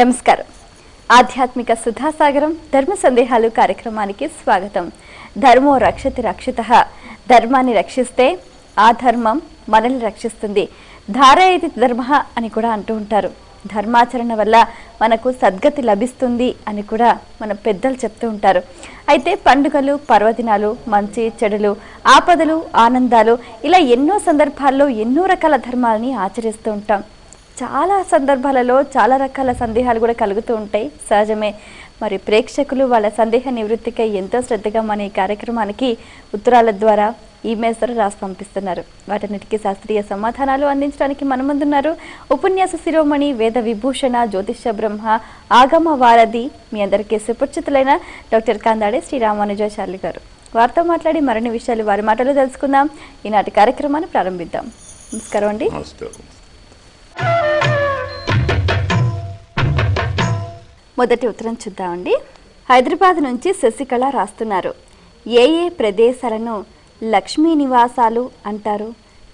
నమస్కారం. ఆధ్యాత్మిక సుధాసాగరం ధర్మ సందేహాలు కార్యక్రమానికి స్వాగతం. ధర్మో రక్షతి రక్షితః. ధర్మాన్ని రక్షిస్తే ఆ ధర్మం మనల్ని రక్షిస్తుంది. ధారయతి ధర్మః అని కూడా అంటూ ఉంటారు. ధర్మాచరణ వల్ల మనకు సద్గతి లభిస్తుంది అని కూడా మన పెద్దలు చెప్తూ ఉంటారు. అయితే పండుగలు, పర్వదినాలు, మంచి చెడులు, ఆపదలు, ఆనందాలు ఇలా ఎన్నో సందర్భాల్లో ఎన్నో రకాల ధర్మాలని ఆచరిస్తూ ఉంటాం. చాలా సందర్భాలలో చాలా రకాల సందేహాలు కూడా కలుగుతూ ఉంటాయి, సహజమే. మరి ప్రేక్షకులు వాళ్ళ సందేహ నివృత్తికై ఎంతో శ్రద్ధగా మన ఈ కార్యక్రమానికి ఉత్తరాల ద్వారా, ఈమెయిల్స్ ద్వారా రాసి పంపిస్తున్నారు. వాటన్నిటికీ శాస్త్రీయ సమాధానాలు అందించడానికి మన ముందున్నారు ఉపన్యాస శిరోమణి, వేద విభూషణ, జ్యోతిష బ్రహ్మ, ఆగమ వారధి, మీ అందరికీ సుపరిచితులైన డాక్టర్ కందాడే శ్రీ రామానుజాచార్యులు గారు. వారితో మాట్లాడి మరిన్ని విషయాలు వారి మాటలో తెలుసుకుందాం. ఈనాటి కార్యక్రమాన్ని ప్రారంభిద్దాం. నమస్కారం అండి. మొదటి ఉత్తరం చూద్దామండి. హైదరాబాద్ నుంచి శశికళ రాస్తున్నారు. ఏ ఏ ప్రదేశాలను లక్ష్మీ నివాసాలు అంటారు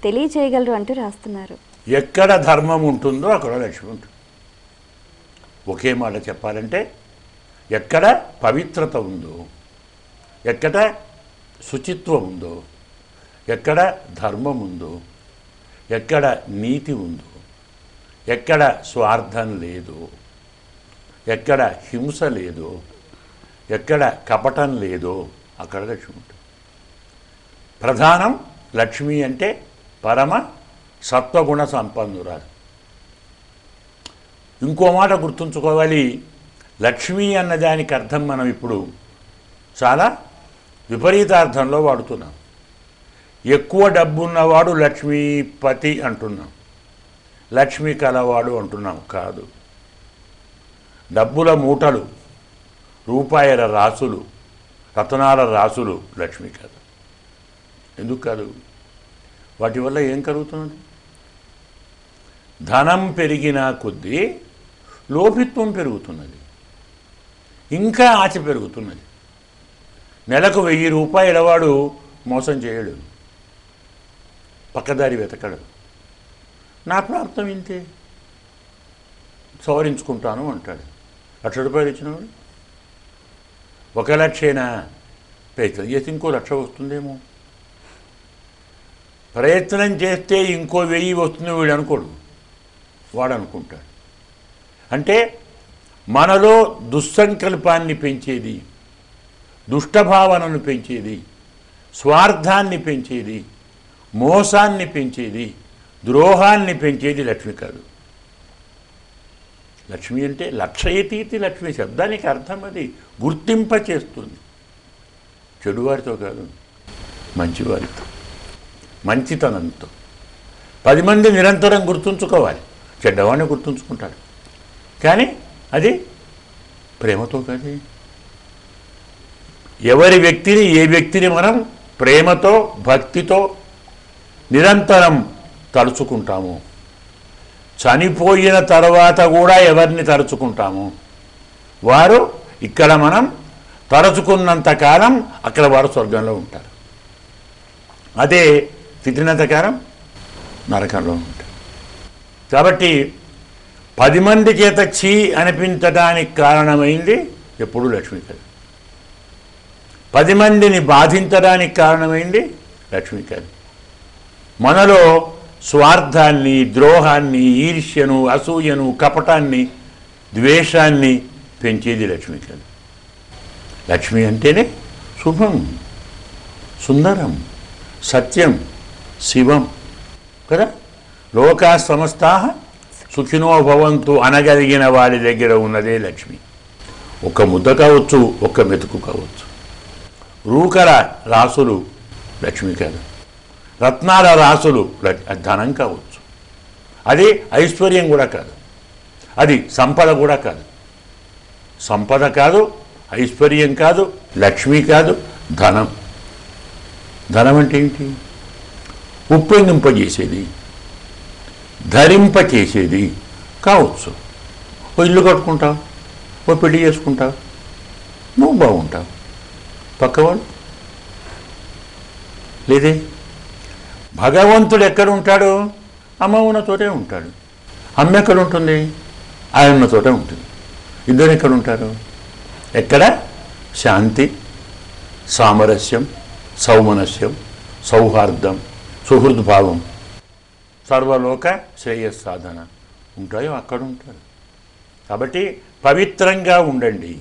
తెలియజేయగలరు అంటూ రాస్తున్నారు. ఎక్కడ ధర్మం ఉంటుందో అక్కడ లక్ష్మి ఉంటుంది. ఒకే మాట చెప్పాలంటే ఎక్కడ పవిత్రత ఉందో, ఎక్కడ శుచిత్వం ఉందో, ఎక్కడ ధర్మం ఉందో, ఎక్కడ నీతి ఉందో, ఎక్కడ స్వార్థం లేదు, ఎక్కడ హింస లేదో, ఎక్కడ కపటం లేదో అక్కడ లక్ష్మి ఉంటుంది. ప్రధానం లక్ష్మి అంటే పరమ సత్వగుణ సంపన్నురాలు. ఇంకో మాట గుర్తుంచుకోవాలి, లక్ష్మి అన్నదానికి అర్థం మనం ఇప్పుడు చాలా విపరీతార్థంలో వాడుతున్నాం. ఎక్కువ డబ్బున్నవాడు లక్ష్మీపతి అంటున్నాం, లక్ష్మి కలవాడు అంటున్నాం. కాదు, డబ్బుల మూటలు, రూపాయల రాసులు, రతనాల రాసులు లక్ష్మి కాదు. ఎందుకు కాదు? వాటి వల్ల ఏం కలుగుతున్నది? ధనం పెరిగిన కొద్దీ లోభిత్వం పెరుగుతున్నది, ఇంకా ఆశ పెరుగుతున్నది. నెలకు 1000 రూపాయల వాడు మోసం చేయడు, పక్కదారి వెతకడు. నా ప్రాప్తం ఇంతే, సవరించుకుంటాను అంటాడు. 1,00,000 రూపాయలు ఇచ్చినవాడు 1,00,000 ప్రయత్నం చేసి ఇంకో 1,00,000 వస్తుందేమో, ప్రయత్నం చేస్తే ఇంకో 1000 వస్తుంది వీడు అనుకోడు, వాడు అనుకుంటాడు. అంటే మనలో దుస్సంకల్పాన్ని పెంచేది, దుష్టభావనను పెంచేది, స్వార్థాన్ని పెంచేది, మోసాన్ని పెంచేది, ద్రోహాన్ని పెంచేది లక్ష్మి కాదు. లక్ష్మి అంటే లక్షయతీతి లక్ష్మి శబ్దానికి అర్థం అది గుర్తింప చేస్తుంది. చెడువారితో కాదు, మంచివారితో, మంచితనంతో. 10 మంది నిరంతరం గుర్తుంచుకోవాలి, చెడ్డవాడిని గుర్తుంచుకుంటాడు, కానీ అది ప్రేమతో కాదు. ఎవరి వ్యక్తిని, ఏ వ్యక్తిని మనం ప్రేమతో, భక్తితో నిరంతరం తలుచుకుంటాము, చనిపోయిన తర్వాత కూడా ఎవరిని తలుచుకుంటాము, వారు ఇక్కడ మనం తలుచుకున్నంతకాలం అక్కడ వారు స్వర్గంలో ఉంటారు. అదే తిట్టినంతకాలం నరకంలో ఉంటారు. కాబట్టి 10 మంది చేత చీ అనిపించడానికి కారణమైంది ఎప్పుడు లక్ష్మి కాదు. 10 మందిని బాధించడానికి కారణమైంది లక్ష్మి కాదు. మనలో స్వార్థాన్ని, ద్రోహాన్ని, ఈర్ష్యను, అసూయను, కపటాన్ని, ద్వేషాన్ని పెంచేది లక్ష్మి కాదు. లక్ష్మి అంటేనే శుభం, సుందరం, సత్యం, శివం కదా. లోకా సమస్తాః సుఖినో భవంతు అనగలిగిన వాడి దగ్గర ఉన్నదే లక్ష్మి. ఒక ముద్ద కావచ్చు, ఒక మెతుకు కావచ్చు. రూకల రాసులు లక్ష్మి కాదు, రత్నాల రాసులు ధనం కావచ్చు. అది ఐశ్వర్యం కూడా కాదు, అది సంపద కూడా కాదు. సంపద కాదు, ఐశ్వర్యం కాదు, లక్ష్మి కాదు, ధనం. ధనం అంటే ఏంటి? ఉప్పొంగింపజేసేది, ధరింపచేసేది కావచ్చు. ఓ ఇల్లు కట్టుకుంటావు, ఓ పెళ్లి చేసుకుంటావు, నువ్వు బాగుంటావు, పక్కవాడు లేదే. భగవంతుడు ఎక్కడ ఉంటాడు? అమ్మ ఉన్న చోటే ఉంటాడు. అమ్మ ఎక్కడ ఉంటుంది? ఆయన ఉన్న చోటే ఉంటుంది. ఇద్దరు ఎక్కడ ఉంటారు? ఎక్కడ శాంతి, సామరస్యం, సౌమనస్యం, సౌహార్దం, సుహృద్భావం, సర్వలోక శ్రేయస్ సాధన ఉంటాయో అక్కడ ఉంటారు. కాబట్టి పవిత్రంగా ఉండండి.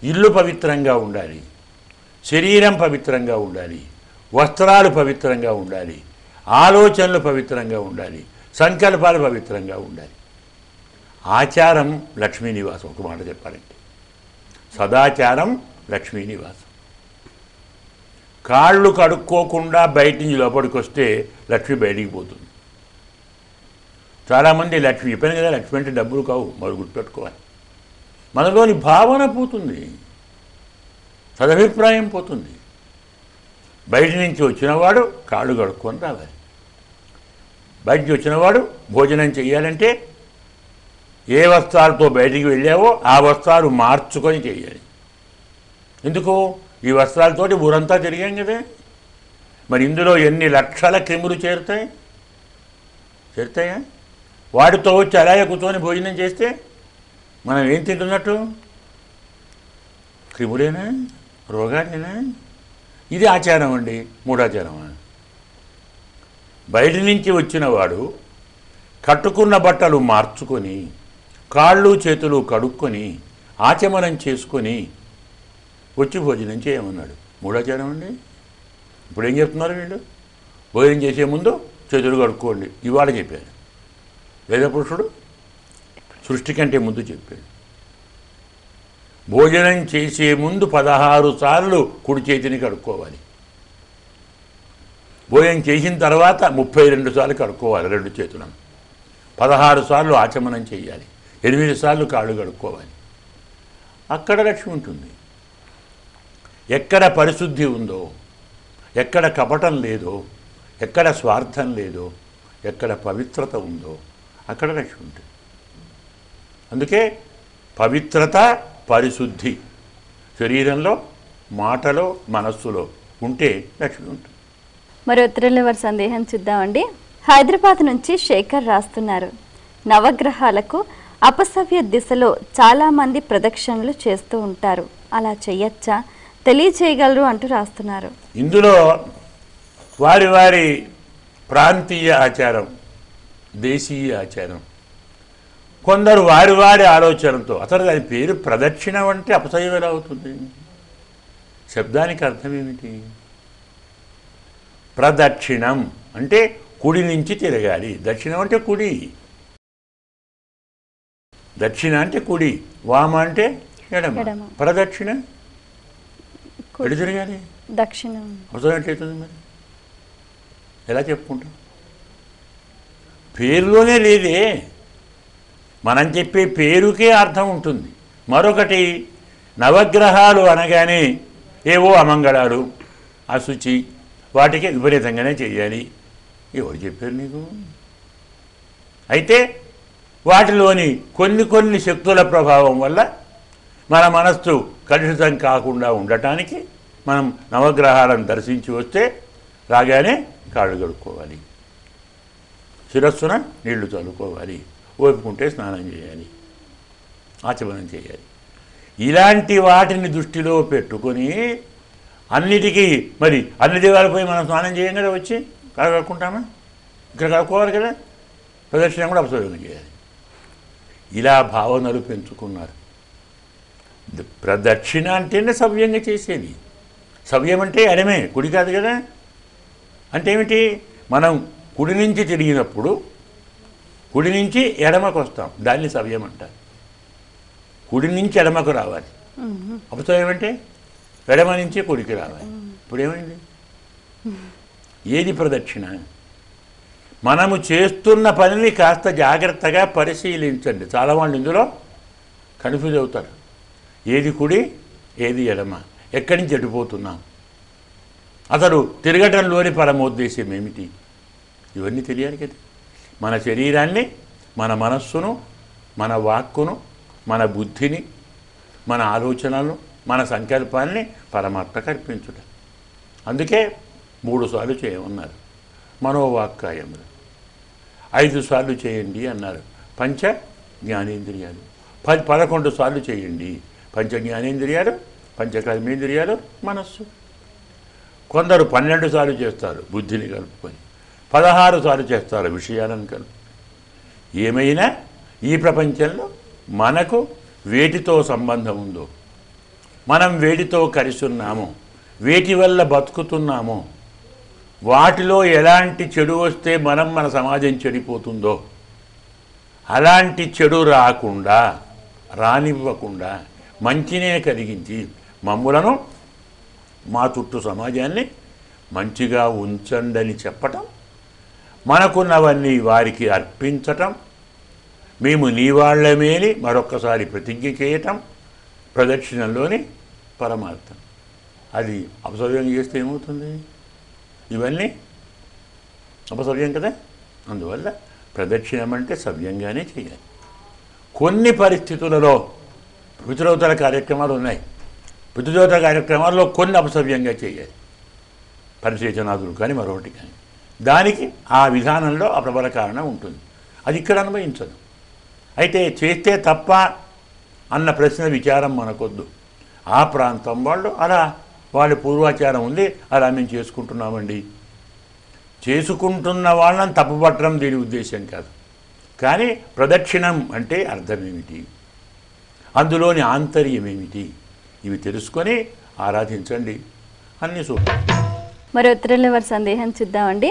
ఇల్లు పవిత్రంగా ఉండాలి, శరీరం పవిత్రంగా ఉండాలి, వస్త్రాలు పవిత్రంగా ఉండాలి, ఆలోచనలు పవిత్రంగా ఉండాలి, సంకల్పాలు పవిత్రంగా ఉండాలి. ఆచారం లక్ష్మీ నివాసం. ఒక మాట చెప్పాలంటే సదాచారం లక్ష్మీ నివాసం. కాళ్ళు కడుక్కోకుండా బయట నుంచి లోపలికి వస్తే లక్ష్మి బయటికి పోతుంది. చాలామంది లక్ష్మి చెప్పాను కదా, లక్ష్మి అంటే డబ్బులు కావు, మరి గుర్తుపెట్టుకోవాలి. మనలోని భావన పోతుంది, సదభిప్రాయం పోతుంది. బయట నుంచి వచ్చినవాడు కాళ్ళు కడుక్కొని రావాలి. బయటికి వచ్చినవాడు భోజనం చేయాలంటే ఏ వస్త్రాలతో బయటికి వెళ్ళావో ఆ వస్త్రాలు మార్చుకొని చేయాలి. ఎందుకు? ఈ వస్త్రాలతోటి ఊరంతా తిరిగాం కదా. మరి ఇందులో ఎన్ని లక్షల క్రిములు చేరుతాయా? వాటితో వచ్చి అలాగే కూర్చొని భోజనం చేస్తే మనం ఏం తింటున్నట్టు? క్రిములేనా, రోగాలేనా? ఇది ఆచారం అండి. మూఢాచారమా? బయట నుంచి వచ్చిన వాడు కట్టుకున్న బట్టలు మార్చుకొని కాళ్ళు చేతులు కడుక్కొని ఆచమనం చేసుకొని వచ్చి భోజనం చేయమన్నాడు. మూఢాచారం అండి. ఇప్పుడు ఏం చెప్తున్నారు వీళ్ళు? భోజనం చేసే ముందు చేతులు కడుక్కోండి ఇవాళ చెప్పారు. వేదపురుషుడు సృష్టి కంటే ముందు చెప్పాడు. భోజనం చేసే ముందు 16 సార్లు కుడి చేతిని కడుక్కోవాలి. భోజనం చేసిన తర్వాత 32 సార్లు కడుక్కోవాలి 2 చేతులను. 16 సార్లు ఆచమనం చేయాలి. 8 సార్లు కాళ్ళు కడుక్కోవాలి. అక్కడ లక్ష్మి ఉంటుంది. ఎక్కడ పరిశుద్ధి ఉందో, ఎక్కడ కపటం లేదో, ఎక్కడ స్వార్థం లేదో, ఎక్కడ పవిత్రత ఉందో అక్కడ లక్ష్మి ఉంటుంది. అందుకే పవిత్రత, పరిశుద్ధి శరీరంలో, మాటలో, మనస్సులో ఉంటే లక్ష్మి ఉంటుంది. మరి ఉత్తరంలో వారి సందేహం చూద్దామండి. హైదరాబాద్ నుంచి శేఖర్ రాస్తున్నారు. నవగ్రహాలకు అపసవ్య దిశలో చాలామంది ప్రదక్షిణలు చేస్తూ ఉంటారు. అలా చేయొచ్చా? తెలియచేయగలరు అంటూ రాస్తున్నారు. ఇందులో వారి వారి ప్రాంతీయ ఆచారం, దేశీయ ఆచారం, కొందరు వారి వారి ఆలోచనతో అసలు దాని పేరు ప్రదక్షిణం అంటే అపసవ్యం ఎలా అవుతుంది? శబ్దానికి అర్థం ఏమిటి? ప్రదక్షిణం అంటే కుడి నుంచి తిరగాలి. దక్షిణం అంటే కుడి, దక్షిణ అంటే కుడి, వామ అంటే ఎడమ. ప్రదక్షిణ ఎటు తిరగాలి? దక్షిణం. అవసరం ఎట్లయితుంది మరి? ఎలా చెప్పుకుంటాం? పేరులోనే లేదే. మనం చెప్పే పేరుకే అర్థం ఉంటుంది. మరొకటి, నవగ్రహాలు అనగానే ఏవో అమంగళాలు, అశుచి, వాటికి విపరీతంగానే చేయాలి. ఎవరు చెప్పారు నీకు? అయితే వాటిలోని కొన్ని శక్తుల ప్రభావం వల్ల మన మనస్సు కలుషితం కాకుండా ఉండటానికి మనం నవగ్రహాలను దర్శించి వస్తే రాగానే కాళ్ళు కడుక్కోవాలి, శిరస్సున నీళ్లు చల్లుకోవాలి, ఓపుకుంటే స్నానం చేయాలి, ఆచమనం చేయాలి. ఇలాంటి వాటిని దృష్టిలో పెట్టుకొని అన్నిటికీ మరి అన్ని దేవాలు పోయి మనం స్నానం చేయం కదా, వచ్చి కడుక్కుంటామా? ఇక్కడ కడుక్కోవాలి కదా. ప్రదక్షిణ కూడా అపసవ్యంగా చేయాలి. ఇలా భావనలు పెంచుకున్నారు. ప్రదక్షిణ అంటేనే సవ్యంగా చేసేది. సవ్యం అంటే ఎడమే, కుడి కాదు కదా. అంటే ఏమిటి? మనం కుడి నుంచి తిరిగినప్పుడు కుడి నుంచి ఎడమకు వస్తాం, దాన్ని సవ్యం అంటారు. కుడి నుంచి ఎడమకు రావాలి. అపసవ్యం అంటే ఎడమ నుంచి కుడికి రావాలి. ఇప్పుడు ఏమైంది? ఏది ప్రదక్షిణ? మనము చేస్తున్న పనిని కాస్త జాగ్రత్తగా పరిశీలించండి. చాలా వాళ్ళు ఇందులో కన్ఫ్యూజ్ అవుతారు. ఏది కుడి, ఏది ఎడమ, ఎక్కడి నుంచి ఎటుపోతున్నాం, అసలు తిరగటంలోని పరమోద్దేశం ఏమిటి? ఇవన్నీ తెలియాలి కదా. మన శరీరాన్ని, మన మనస్సును, మన వాక్కును, మన బుద్ధిని, మన ఆలోచనలను, మన సంకల్పాన్ని పరమాత్మకు అర్పించుట. అందుకే 3 సార్లు చేయమన్నారు మనోవాక్కాయములు. 5 సార్లు చేయండి అన్నారు పంచ జ్ఞానేంద్రియాలు. 11 సార్లు చేయండి. పంచజ్ఞానేంద్రియాలు, పంచకర్మేంద్రియాలు, మనస్సు. కొందరు 12 సార్లు చేస్తారు బుద్ధిని కలుపుకొని, 16 సార్లు చేస్తారు విషయాలను కలుపు. ఏమైనా ఈ ప్రపంచంలో మనకు వేటితో సంబంధం ఉందో, మనం వేటితో కలిసి ఉన్నామో, వేటి వల్ల బతుకుతున్నామో, వాటిలో ఎలాంటి చెడు వస్తే మన సమాజం చెడిపోతుందో అలాంటి చెడు రాకుండా, రానివ్వకుండా మంచినే కలిగించి మమ్ములను, మా చుట్టూ సమాజాన్ని మంచిగా ఉంచండని చెప్పటం, మనకున్నవన్నీ వారికి అర్పించటం, మేము నీ వాళ్ళమేని మరొక్కసారి ప్రతిజ్ఞ చేయటం ప్రదక్షిణంలోని పరమార్థం. అది అపసవ్యం చేస్తే ఏమవుతుంది? ఇవన్నీ అపసవ్యం కదా. అందువల్ల ప్రదక్షిణం అంటే సవ్యంగానే చేయాలి. కొన్ని పరిస్థితులలో పితృదేవతల కార్యక్రమాలు ఉన్నాయి. పితృదేవతల కార్యక్రమాల్లో కొన్ని అపసవ్యంగా చేయాలి, పరిసేచనాదులు కానీ మరొకటి కానీ. దానికి ఆ విధానంలో ఆ ప్రబల కారణం ఉంటుంది. అది ఇక్కడ అనుభవించదు. అయితే చేస్తే తప్ప అన్న ప్రశ్న విచారం మనకొద్దు. ఆ ప్రాంతం వాళ్ళు అలా వాళ్ళ పూర్వాచారం ఉంది, అలా మేము చేసుకుంటున్నామండి. చేసుకుంటున్న వాళ్ళని తప్పుపట్టడం దీని ఉద్దేశం కాదు. కానీ ప్రదక్షిణం అంటే అర్థం ఏమిటి, అందులోని ఆంతర్యం ఏమిటి, ఇవి తెలుసుకొని ఆరాధించండి. అన్ని సూత్రం. మరి ఉత్తరంలో వారి సందేహం చూద్దామండి.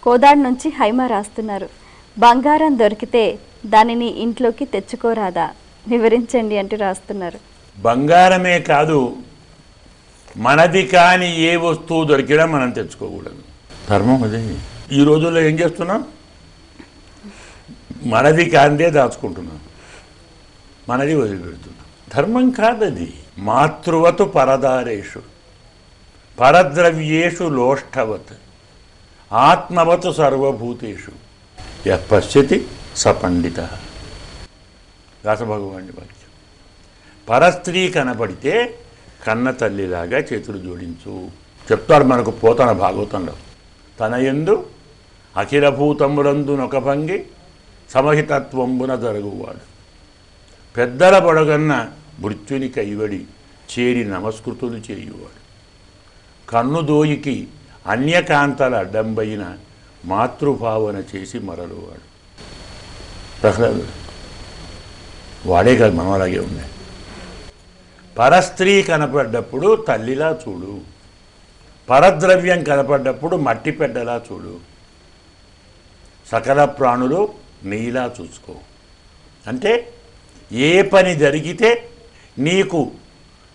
కోదాడు నుంచి హైమ రాస్తున్నారు. బంగారం దొరికితే దానిని ఇంట్లోకి తెచ్చుకోరాదా, వివరించండి అంటూ రాస్తున్నారు. బంగారమే కాదు, మనది కాని ఏ వస్తువు దొరికినా మనం తెచ్చుకోకూడదు. ధర్మం అదే. ఈ రోజుల్లో ఏం చేస్తున్నాం? మనది కాందే దాచుకుంటున్నాం, మనది వదిలిపెడుతున్నాం. ధర్మం కాదది. మాతృవతు పరదారేషు పరద్రవ్యేషు లోష్టవత్ ఆత్మవతు సర్వభూతేషు యః పశ్యతి స పండిత. దాసభగవాని వాక్యం. పరస్త్రీ కనపడితే కన్న తల్లిలాగా చేతులు జోడించు చెప్తాడు మనకు పోతన భాగవతంలో. తన యందు అఖిలభూతములందు నొక భంగి సమహితత్వంబున జరుగువాడు. పెద్దల పొడగన్న మృత్యుని కైవడి చేరి నమస్కృతులు చేయువాడు. కన్నుదోయికి అన్యకాంతల అడ్డంబైన మాతృభావన చేసి మరలువాడు. ప్రహ్లాదుడు వాడే కాదు, మనం అలాగే ఉన్నాయి. పరస్త్రీ కనపడ్డప్పుడు తల్లిలా చూడు, పరద్రవ్యం కనపడ్డప్పుడు మట్టి పెడ్డలా చూడు, సకల ప్రాణులు నీలా చూసుకో. అంటే ఏ పని జరిగితే నీకు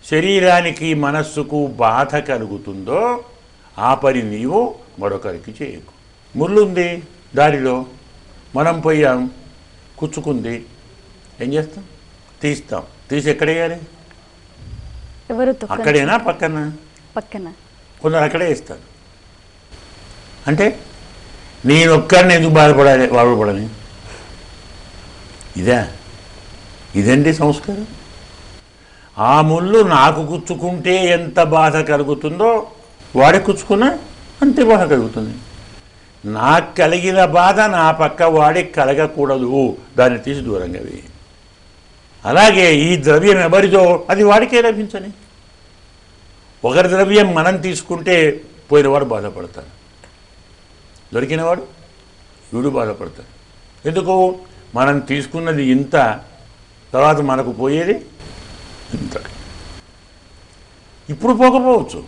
శరీరానికి మనస్సుకు బాధ కలుగుతుందో ఆ పని నీవు మరొకరికి చేయకు. ముళ్ళుంది దారిలో, మనం పోయాం, కుచ్చుకుంది, ఏం చేస్తాం? తీస్తాం. తీసి ఎక్కడేయాలి? ఎవరు? అక్కడేనా పక్కన? పక్కన. కొందరు అక్కడే ఇస్తారు. అంటే నేనొక్కడిని ఎందుకు బాధపడాలి, బాధపడని? ఇదండి సంస్కారం. ఆ ముళ్ళు నాకు కుచ్చుకుంటే ఎంత బాధ కలుగుతుందో వాడికి కుచ్చుకున్నా అంతే బాధ కలుగుతుంది. నాకు కలిగిన బాధ నా పక్క వాడికి కలగకూడదు, దాన్ని తీసి దూరంగా వేయి. అలాగే ఈ ద్రవ్యం ఎవరిదో అది వాడికే లభించని. ఒకరి ద్రవ్యం మనం తీసుకుంటే పోయినవాడు బాధపడతాడు, దొరికినవాడు వీడు బాధపడతాడు. ఎందుకు? మనం తీసుకున్నది ఇంత, తర్వాత మనకు పోయేది ఇంత. ఇప్పుడు పోకపోవచ్చు,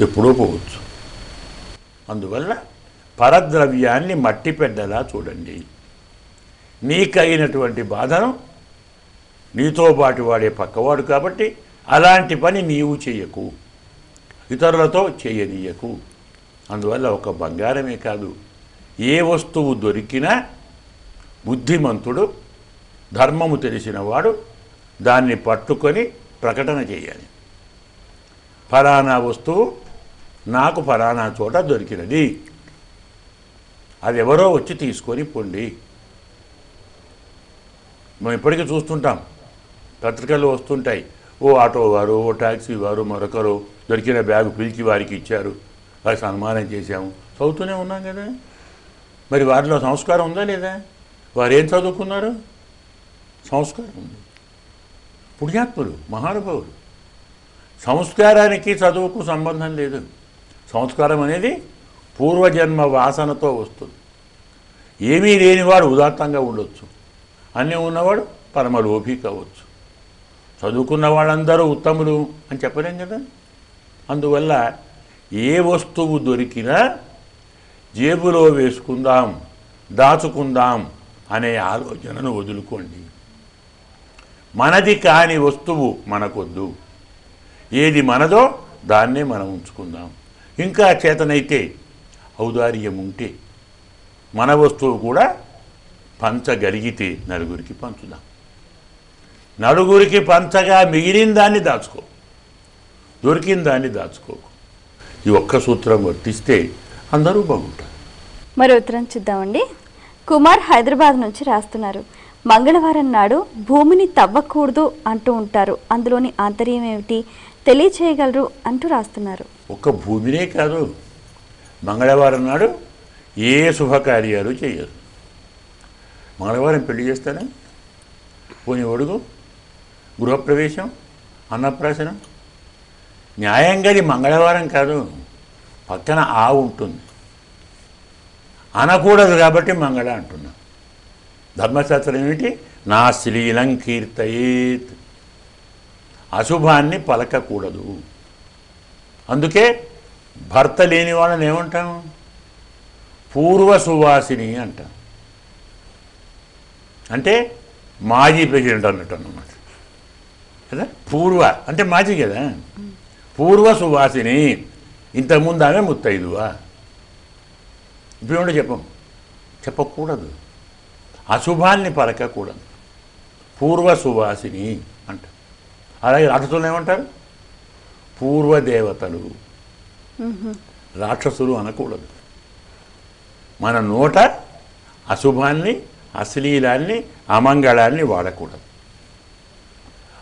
ఎప్పుడూ పోవచ్చు. అందువల్ల పరద్రవ్యాన్ని మట్టి పెడ్డలా చూడండి. నీకైనటువంటి బాధను నీతో పాటు వాడే పక్కవాడు కాబట్టి అలాంటి పని నీవు చేయకు, ఇతరులతో చేయనీయకు. అందువల్ల ఒక బంగారమే కాదు, ఏ వస్తువు దొరికినా బుద్ధిమంతుడు, ధర్మము తెలిసినవాడు దాన్ని పట్టుకొని ప్రకటన చేయాలి. ఫలానా వస్తువు నాకు ఫలానా చోట దొరికినది, అది ఎవరో వచ్చి తీసుకొని పొండి. మనం ఇప్పటికీ చూస్తుంటాం, పత్రికల్లో వస్తుంటాయి. ఓ ఆటో వారు, ఓ ట్యాక్సీ వారు, మరొకరు దొరికిన బ్యాగు పిలిచి వారికి ఇచ్చారు, వారికి సన్మానం చేశాము, చదువుతూనే ఉన్నాం కదా. మరి వారిలో సంస్కారం ఉందా లేదా? వారు ఏం చదువుకున్నారు? సంస్కారం ఉంది. పుణ్యాత్ములు, మహానుభావులు. సంస్కారానికి చదువుకు సంబంధం లేదు. సంస్కారం అనేది పూర్వజన్మ వాసనతో వస్తుంది. ఏమీ లేనివాడు ఉదాత్తంగా ఉండొచ్చు, అన్నీ ఉన్నవాడు పరమలోభి కావచ్చు. చదువుకున్న వాళ్ళందరూ ఉత్తములు అని చెప్పలేం కదా. అందువల్ల ఏ వస్తువు దొరికినా జేబులో వేసుకుందాం, దాచుకుందాం అనే ఆలోచనను వదులుకోండి. మనది కాని వస్తువు మనకొద్దు. ఏది మనదో దాన్నే మనం ఉంచుకుందాం. ఇంకా చేతనైతే ఔదార్యం ఉంటే మన వస్తువు కూడా పంచగలిగితే నలుగురికి పంచుదాం. నలుగురికి పంచగా మిగిలిన దాన్ని దాచుకో, దొరికిన దాన్ని దాచుకోకు. ఈ ఒక్క సూత్రం వర్తిస్తే అందరూ బాగుంటారు. మరో ఉత్తరం చూద్దామండి. కుమార్ హైదరాబాద్ నుంచి రాస్తున్నారు. మంగళవారం నాడు భూమిని తవ్వకూడదు అంటూ ఉంటారు, అందులోని ఆంతర్యం ఏమిటి తెలియచేయగలరు అంటూ రాస్తున్నారు. ఒక్క భూమినే కాదు, మంగళవారం నాడు ఏ శుభకార్యాలు చేయరు. మంగళవారం పెళ్లి చేస్తారా? పోని ఒడుగు, గృహప్రవేశం, అన్నప్రాసనం. న్యాయంగా అది మంగళవారం కాదు, పక్కన ఆ ఉంటుంది, అనకూడదు కాబట్టి మంగళ అంటున్నా. ధర్మశాస్త్రం ఏమిటి? నా శ్లీలం కీర్తయేత్, అశుభాన్ని పలకకూడదు. అందుకే భర్త లేని వాళ్ళని ఏమంటాం? పూర్వ సువాసిని అంటాం. అంటే మాజీ ప్రెసిడెంట్ అన్నట్టు అన్నమాట కదా. పూర్వ అంటే మాజీ కదా. పూర్వ సువాసిని, ఇంతకుముందు ఆమె ముత్తైదువా. ఇప్పుడు చెప్పకూడదు, అశుభాన్ని పలకకూడదు. పూర్వ సువాసిని అంట. అలాగే రాక్షసులు ఏమంటారు? పూర్వదేవతలు. రాక్షసులు అనకూడదు. మన నోట అశుభాన్ని, అశ్లీలాన్ని, అమంగళాన్ని వాడకూడదు.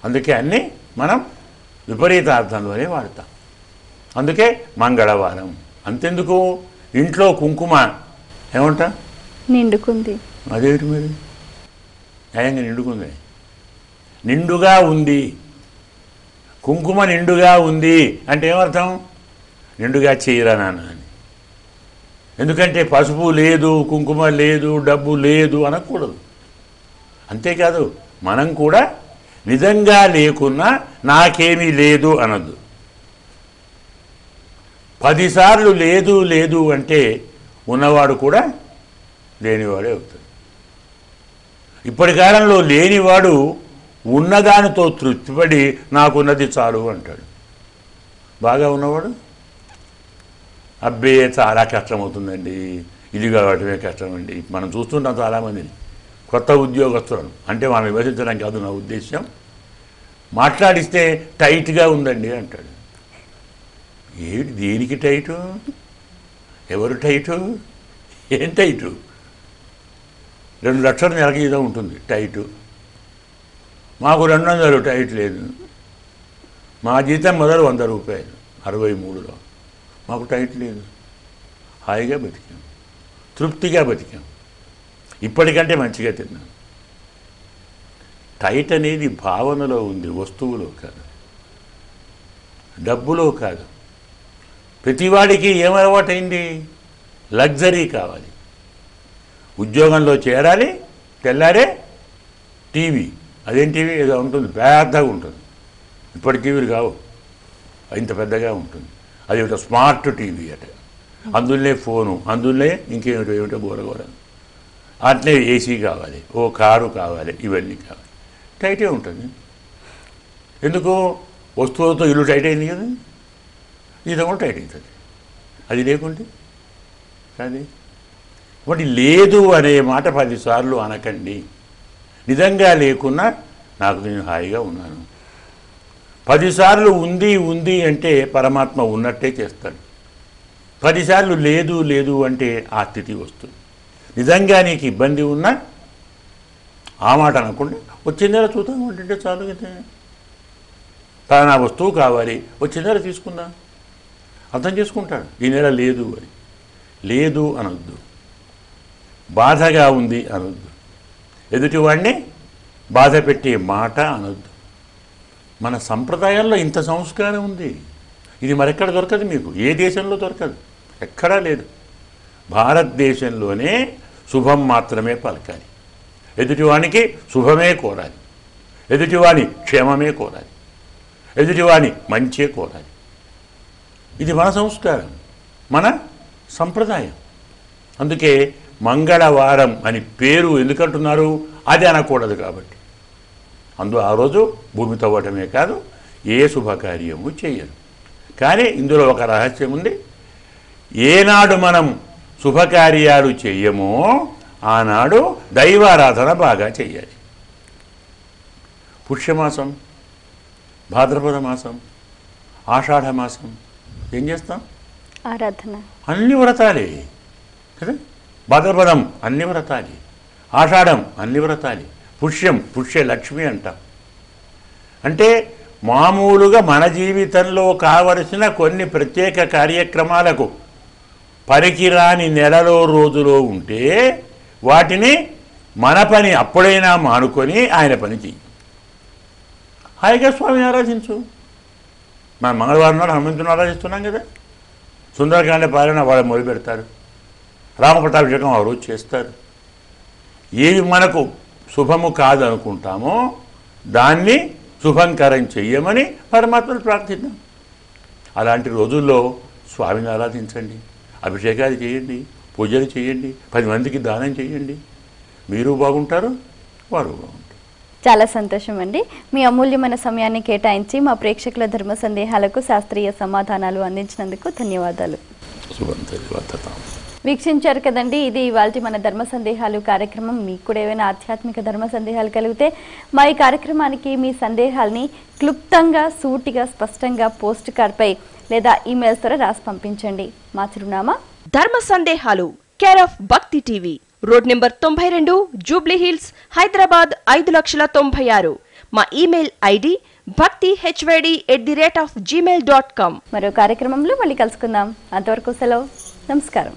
అందుకే అన్నీ మనం విపరీతార్థంలోనే వాడతాం. అందుకే మంగళవారం. అంతెందుకు, ఇంట్లో కుంకుమ ఏమంటా? నిండుకుంది. అదేమిటి మరి? న్యాయంగా నిండుకుంది, నిండుగా ఉంది. కుంకుమ నిండుగా ఉంది అంటే ఏమర్థం? నిండుగా చేయరా నాన్న అని. ఎందుకంటే పసుపు లేదు, కుంకుమ లేదు, డబ్బు లేదు అనకూడదు. అంతేకాదు, మనం కూడా నిజంగా లేకున్నా నాకేమీ లేదు అనద్దు. 10 సార్లు లేదు లేదు అంటే ఉన్నవాడు కూడా లేనివాడే అవుతాడు. ఇప్పటి కాలంలో లేనివాడు ఉన్నదానితో తృప్తిపడి నాకున్నది చాలు అంటాడు. బాగా ఉన్నవాడు అబ్బే చాలా కష్టమవుతుందండి, ఇది కావటమే కష్టమండి. మనం చూస్తుంటాం చాలామందిని, కొత్త ఉద్యోగస్తులను. అంటే మనం విమర్శించడానికి కాదు నా ఉద్దేశం. మాట్లాడిస్తే టైట్గా ఉందండి అంటాడు. ఏమిటి, దేనికి టైటు? ఎవరు టైటు? ఏం టైటు? 2 లక్షల నెలకి జీతం ఉంటుంది టైటు. మాకు 200 టైట్ లేదు. మా జీతం మొదలు 100 రూపాయలు 63లో. మాకు టైట్ లేదు. హాయిగా బతికాం, తృప్తిగా బతికాం, ఇప్పటికంటే మంచిగా తిన్నాం. టైట్ అనేది భావనలో ఉంది, వస్తువులో కాదు, డబ్బులో కాదు. ప్రతివాడికి ఏమలవాటైంది? లగ్జరీ కావాలి. ఉద్యోగంలో చేరాలి, తెల్లారే టీవీ. అదేం టీవీ? ఏదో ఉంటుంది, పెద్దగా ఉంటుంది. ఇప్పటి టీవీలు కావు, ఇంత పెద్దగా ఉంటుంది. అది ఒక స్మార్ట్ టీవీ అట. అందులోనే ఫోను, అందులోనే ఏమిటో గోరగోర. అట్లే ఏసీ కావాలి, ఓ కారు కావాలి, ఇవన్నీ కావాలి. టైటే ఉంటుంది. ఎందుకు? వస్తువులతో ఇల్లు టైట్ అయింది కదా, ఇది కూడా టైట్ అవుతుంది. అది లేకుంటే అది. కాబట్టి లేదు అనే మాట 10 సార్లు అనకండి. నిజంగా లేకున్నా నాకు నేను హాయిగా ఉన్నాను. 10 సార్లు ఉంది ఉంది అంటే పరమాత్మ ఉన్నట్టే చేస్తాడు. 10 సార్లు లేదు లేదు అంటే ఆ స్థితి వస్తుంది. నిజంగా నీకు ఇబ్బంది ఉన్నా ఆ మాట అనకుండా వచ్చిన నెల చూద్దాం అంటే చాలు కదా. తన వస్తువు కావాలి, వచ్చిన నెల తీసుకుందాం, అర్థం చేసుకుంటాడు. ఈ నెల లేదు అని. లేదు అనొద్దు, బాధగా ఉంది అనొద్దు, ఎదుటివాడిని బాధ పెట్టే మాట అనొద్దు. మన సంప్రదాయాల్లో ఇంత సంస్కారం ఉంది. ఇది మరెక్కడ దొరకదు, మీకు ఏ దేశంలో దొరకదు, ఎక్కడా లేదు. భారతదేశంలోనే శుభం మాత్రమే పలకాలి, ఎదుటివానికి శుభమే కోరాలి, ఎదుటివాని క్షేమమే కోరాలి, ఎదుటివాని మంచే కోరాలి. ఇది మన సంస్కారం, మన సంప్రదాయం. అందుకే మంగళవారం అని పేరు ఎందుకంటున్నారు? అది అనకూడదు కాబట్టి. ఆ రోజు భూమి తవ్వటమే కాదు, ఏ శుభకార్యము చేయరు. కానీ ఇందులో ఒక రహస్యం ఉంది. ఏనాడు మనం శుభకార్యాలు చెయ్యమో ఆనాడు దైవారాధన బాగా చెయ్యాలి. పుష్యమాసం, భాద్రపద మాసం, ఆషాఢ మాసం ఏం చేస్తాం? ఆరాధన. అన్ని వ్రతాలే కదా. భాద్రపదం అన్ని వ్రతాలే, ఆషాఢం అన్ని వ్రతాలే, పుష్యం పుష్యలక్ష్మి అంటాం. అంటే మామూలుగా మన జీవితంలో కావలసిన కొన్ని ప్రత్యేక కార్యక్రమాలకు పనికిరాని నెలలో రోజులో ఉంటే వాటిని మన పని అప్పుడైనా మానుకొని ఆయన పని చెయ్యి. హాయిగా స్వామిని ఆరాధించు. మనం మంగళవారం నాడు హనుమంతుని ఆరాధిస్తున్నాం కదా. సుందరకాండ పాలన వాళ్ళు మొదలు పెడతారు, రామపట్టాభిషేకం ఆ రోజు చేస్తారు. ఏవి మనకు శుభము కాదనుకుంటామో దాన్ని శుభంకరం చెయ్యమని పరమాత్మను ప్రార్థిద్దాం. అలాంటి రోజుల్లో స్వామిని ఆరాధించండి, అభిషేకాలు చేయండి, పూజలు చేయండి, 10 మందికి దానం చేయండి. మీరు బాగుంటారు, వారు బాగుంటారు. చాలా సంతోషం అండి. మీ అమూల్యమైన సమయాన్ని కేటాయించి మా ప్రేక్షకుల ధర్మ సందేహాలకు శాస్త్రీయ సమాధానాలు అందించినందుకు ధన్యవాదాలు. వీక్షించారు కదండి, ఇది ఇవాల్టి మన ధర్మ సందేహాలు కార్యక్రమం. మీకు కూడా ఏమైనా ఆధ్యాత్మిక ధర్మ సందేహాలు కలిగితే మా ఈ కార్యక్రమానికి మీ సందేహాల్ని క్లుప్తంగా, సూటిగా, స్పష్టంగా పోస్ట్ కార్డ్పై లేదా ఈమెయిల్స్ ద్వారా రాసి పంపించండి. మా చిరునామా ధర్మ సందేహాలు, కేర్ ఆఫ్ భక్తి TV, road number 92, Jubilee hills, Hyderabad 5,96,000. మా ఈమెయిల్ ఐడి bhaktihyd@gmail.com. మరో కార్యక్రమంలో మళ్ళీ కలుసుకుందాం. అంతవరకు సెలవు. నమస్కారం.